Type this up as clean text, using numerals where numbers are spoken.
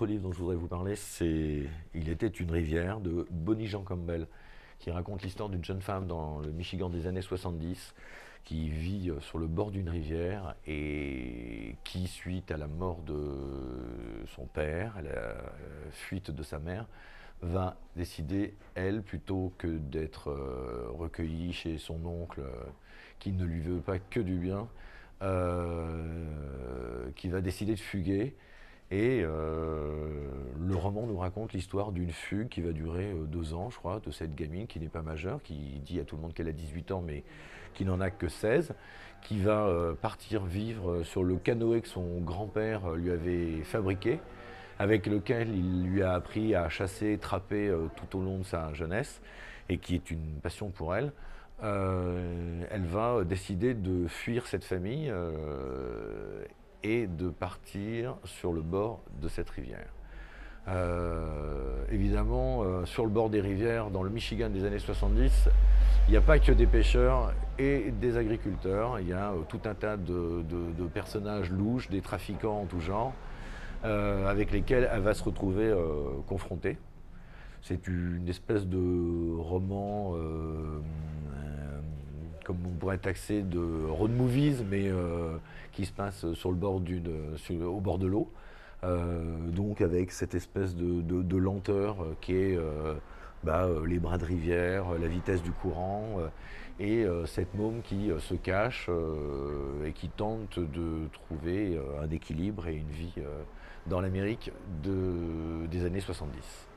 L'autre livre dont je voudrais vous parler, c'est Il était une rivière de Bonnie Jean Campbell, qui raconte l'histoire d'une jeune femme dans le Michigan des années 70 qui vit sur le bord d'une rivière et qui, suite à la mort de son père, à la fuite de sa mère, va décider, elle, plutôt que d'être recueillie chez son oncle, qui ne lui veut pas que du bien, qui va décider de fuguer. Et le roman nous raconte l'histoire d'une fugue qui va durer 2 ans, je crois, de cette gamine qui n'est pas majeure, qui dit à tout le monde qu'elle a 18 ans, mais qui n'en a que 16, qui va partir vivre sur le canoë que son grand-père lui avait fabriqué, avec lequel il lui a appris à chasser, trapper tout au long de sa jeunesse, et qui est une passion pour elle. Elle va décider de fuir cette famille et de partir sur le bord de cette rivière. Évidemment, sur le bord des rivières, dans le Michigan des années 70, il n'y a pas que des pêcheurs et des agriculteurs, il y a tout un tas de personnages louches, des trafiquants en tout genre, avec lesquels elle va se retrouver confrontée. C'est une espèce de roman, comme on pourrait taxer de road movies, mais qui se passe sur le bord au bord de l'eau. Donc avec cette espèce de lenteur qui est les bras de rivière, la vitesse du courant, et cette môme qui se cache et qui tente de trouver un équilibre et une vie dans l'Amérique des années 70.